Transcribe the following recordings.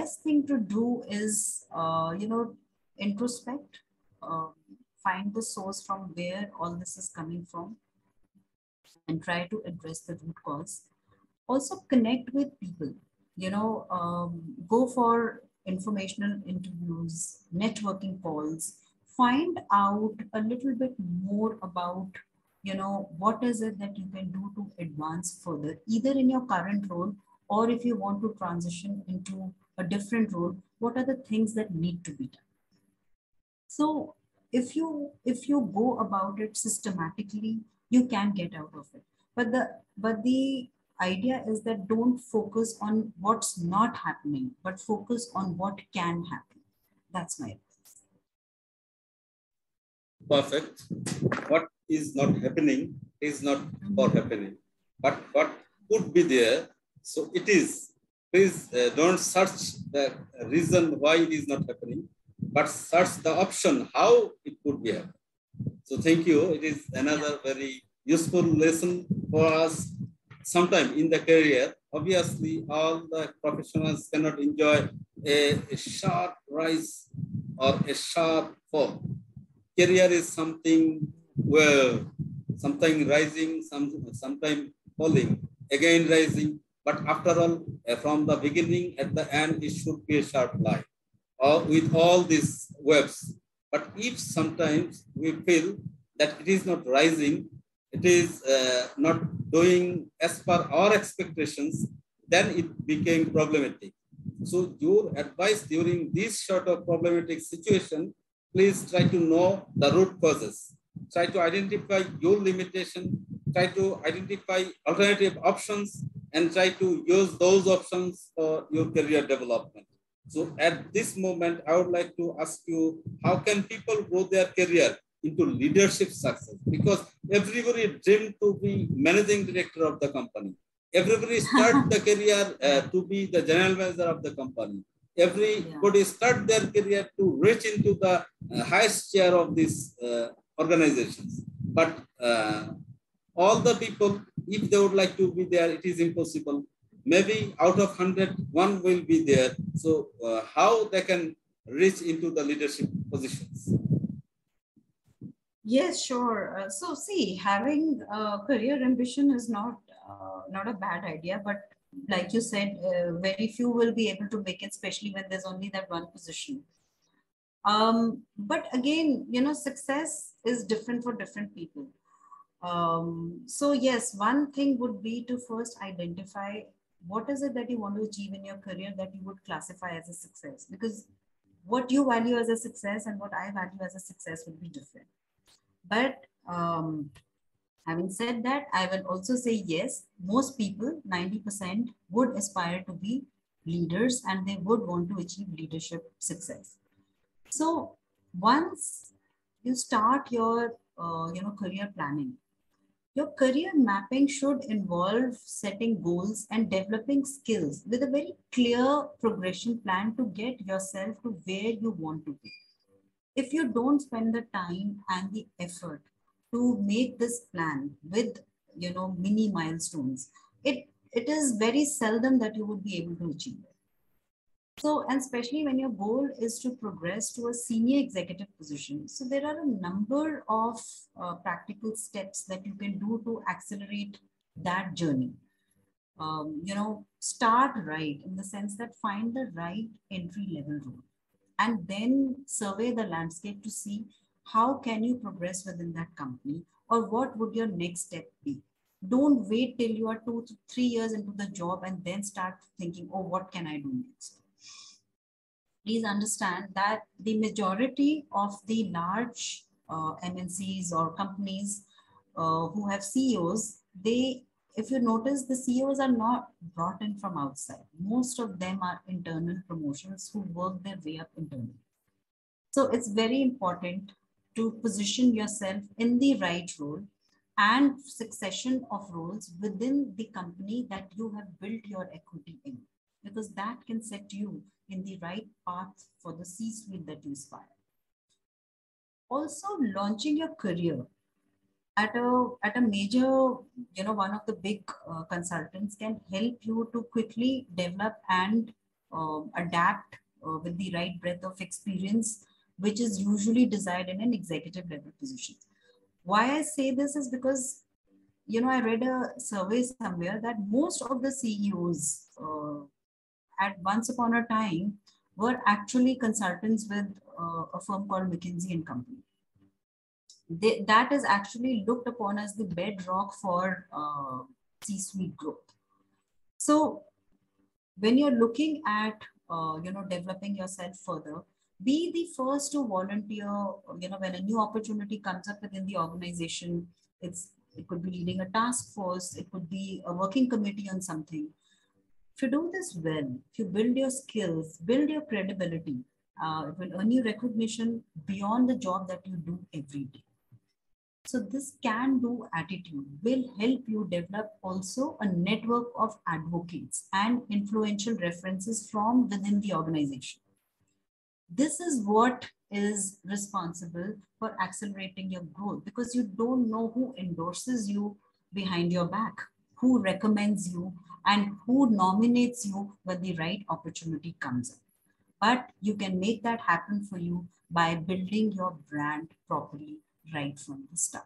best thing to do is, introspect, uh, find the source from where all this is coming from and try to address the root cause. Also connect with people, go for informational interviews, networking calls, find out a little bit more about, what is it that you can do to advance further, either in your current role, or if you want to transition into a different role, what are the things that need to be done. So if you go about it systematically, you can get out of it. But the idea is that don't focus on what's not happening, but focus on what can happen. That's my advice. Perfect. What is not happening is not for happening, but what could be there. So it is. Please don't search the reason why it is not happening, but search the option how it could be happening. So thank you. It is another very useful lesson for us. Sometime in the career, obviously, all the professionals cannot enjoy a sharp rise or a sharp fall. Career is something where sometimes rising, sometimes falling, again rising. But after all, from the beginning at the end, it should be a sharp line with all these webs. But if sometimes we feel that it is not rising, it is not doing as per our expectations, then it became problematic. So your advice during this sort of problematic situation, please try to know the root causes. Try to identify your limitation, try to identify alternative options, and try to use those options for your career development. So at this moment, I would like to ask you, how can people grow their career into leadership success? Because everybody dream to be managing director of the company. Everybody start the career to be the general manager of the company. Everybody start their career to reach into the highest chair of these organizations. But all the people, if they would like to be there, it is impossible. Maybe out of 100, one will be there. So how they can reach into the leadership positions? Yes, sure. So see, having a career ambition is not a bad idea, but like you said, very few will be able to make it, especially when there's only that one position. But again, success is different for different people. So yes, one thing would be to first identify what is it that you want to achieve in your career that you would classify as a success, because what you value as a success and what I value as a success would be different. But having said that, I will also say yes, most people, 90%, would aspire to be leaders and they would want to achieve leadership success. So once you start your career planning, your career mapping should involve setting goals and developing skills with a very clear progression plan to get yourself to where you want to be. If you don't spend the time and the effort to make this plan with mini milestones, it is very seldom that you would be able to achieve it. So, and especially when your goal is to progress to a senior executive position, so there are a number of practical steps that you can do to accelerate that journey. Start right in the sense that find the right entry level role and then survey the landscape to see how can you progress within that company or what would your next step be. Don't wait till you are 2 to 3 years into the job and then start thinking, oh, what can I do next? Please understand that the majority of the large MNCs or companies who have CEOs, if you notice, the CEOs are not brought in from outside. Most of them are internal promotions who work their way up internally. So it's very important to position yourself in the right role and succession of roles within the company that you have built your equity in, because that can set you in the right path for the C-suite that you aspire. Also, launching your career at a major, one of the big consultants can help you to quickly develop and adapt with the right breadth of experience, which is usually desired in an executive level position. Why I say this is because, I read a survey somewhere that most of the CEOs at once upon a time were actually consultants with a firm called McKinsey and Company. That is actually looked upon as the bedrock for C-suite growth. So when you're looking at, developing yourself further, be the first to volunteer, when a new opportunity comes up within the organization. It could be leading a task force, it could be a working committee on something. If you do this well, if you build your skills, build your credibility, it will earn you recognition beyond the job that you do every day. So this can-do attitude will help you develop also a network of advocates and influential references from within the organization. This is what is responsible for accelerating your growth, because you don't know who endorses you behind your back, who recommends you, and who nominates you when the right opportunity comes in. But you can make that happen for you by building your brand properly right from the start.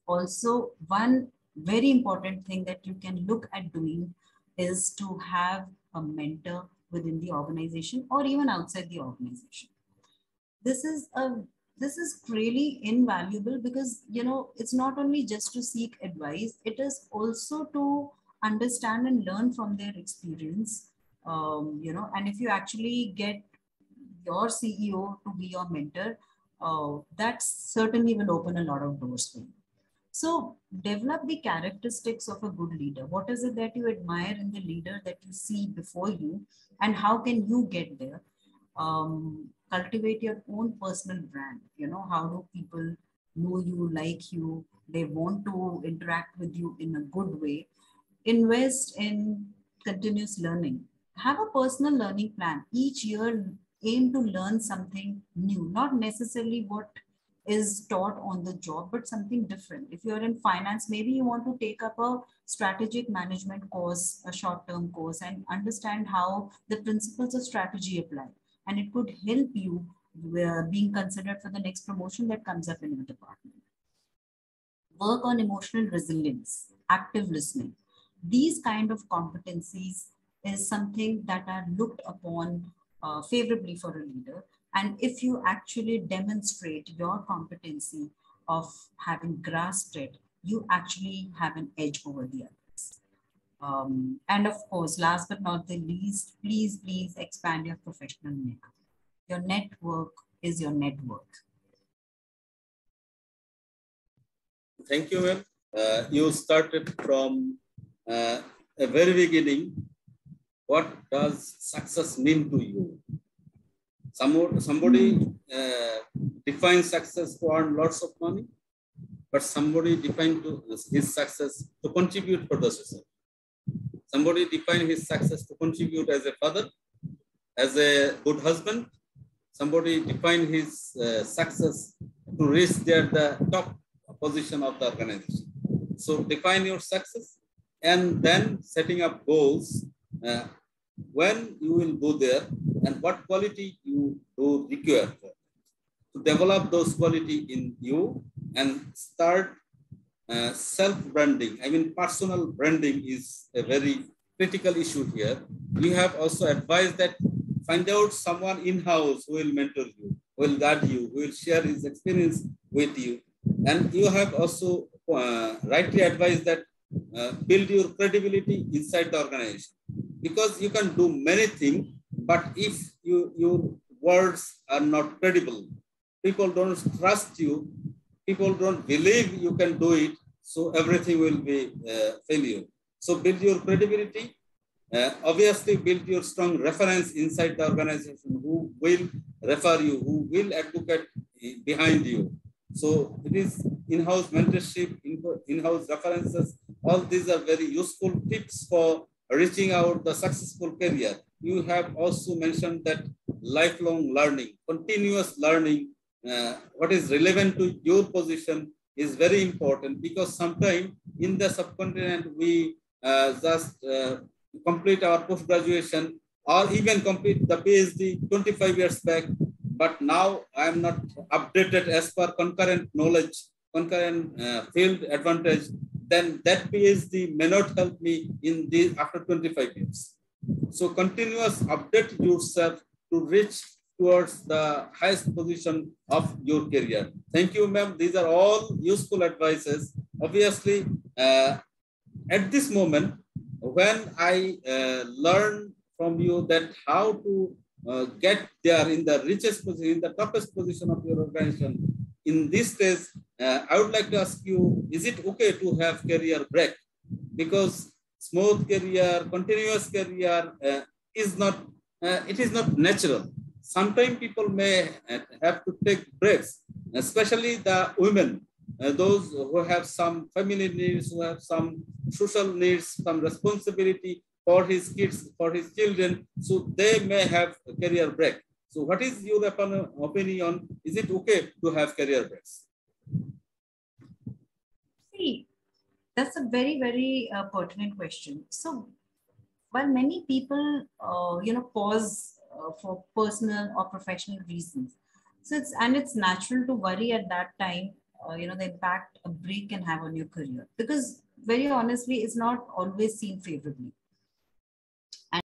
Also, one very important thing that you can look at doing is to have a mentor within the organization or even outside the organization. This is really invaluable because, it's not only just to seek advice, it is also to understand and learn from their experience. And if you actually get your CEO to be your mentor, that certainly will open a lot of doors for you. So develop the characteristics of a good leader. What is it that you admire in the leader that you see before you, and how can you get there? Cultivate your own personal brand. How do people know you, like you? They want to interact with you in a good way. Invest in continuous learning. Have a personal learning plan. Each year, aim to learn something new, not necessarily what is taught on the job, but something different. If you're in finance, maybe you want to take up a strategic management course, a short-term course, and understand how the principles of strategy apply. And it could help you being considered for the next promotion that comes up in your department. Work on emotional resilience, active listening. These kind of competencies is something that are looked upon favorably for a leader. And if you actually demonstrate your competency of having grasped it, you actually have an edge over the others. And of course, last but not the least, please expand your professional network. Your network is your net worth. Thank you, ma'am. You started from a very beginning. What does success mean to you? Somebody defines success to earn lots of money, but somebody defined his success to contribute for the society. Somebody defined his success to contribute as a father, as a good husband. Somebody defined his success to reach the top position of the organization. So define your success and then setting up goals. When you will go there and what quality you do require for. To develop those quality in you and start self-branding. I mean, personal branding is a very critical issue here. We have also advised that find out someone in-house who will mentor you, who will guide you, who will share his experience with you. And you have also rightly advised that build your credibility inside the organization. Because you can do many things, but if your words are not credible, people don't trust you, people don't believe you can do it, so everything will be failure. So build your credibility. Obviously, build your strong reference inside the organization who will refer you, who will advocate behind you. So it is in-house mentorship, in-house references. All these are very useful tips for reaching out the successful career. You have also mentioned that lifelong learning, continuous learning, what is relevant to your position is very important, because sometimes in the subcontinent, we just complete our post-graduation or even complete the PhD 25 years back, but now I am not updated as per concurrent knowledge, concurrent field advantage, then that PhD may not help me in the after 25 years. So continuous update yourself to reach towards the highest position of your career. Thank you, ma'am. These are all useful advices. Obviously, at this moment, when I learn from you that how to get there in the richest position, in the toughest position of your organization, in this stage, I would like to ask you, is it okay to have career break? Because smooth career, continuous career is not, it is not natural. Sometimes people may have to take breaks, especially the women, those who have some family needs, who have some social needs, some responsibility for his kids, for his children, so they may have a career break. So what is your opinion? Is it okay to have career breaks? See, that's a very, very pertinent question. So while many people, pause for personal or professional reasons, so it's natural to worry at that time, the impact a break can have on your career, because very honestly, it's not always seen favorably.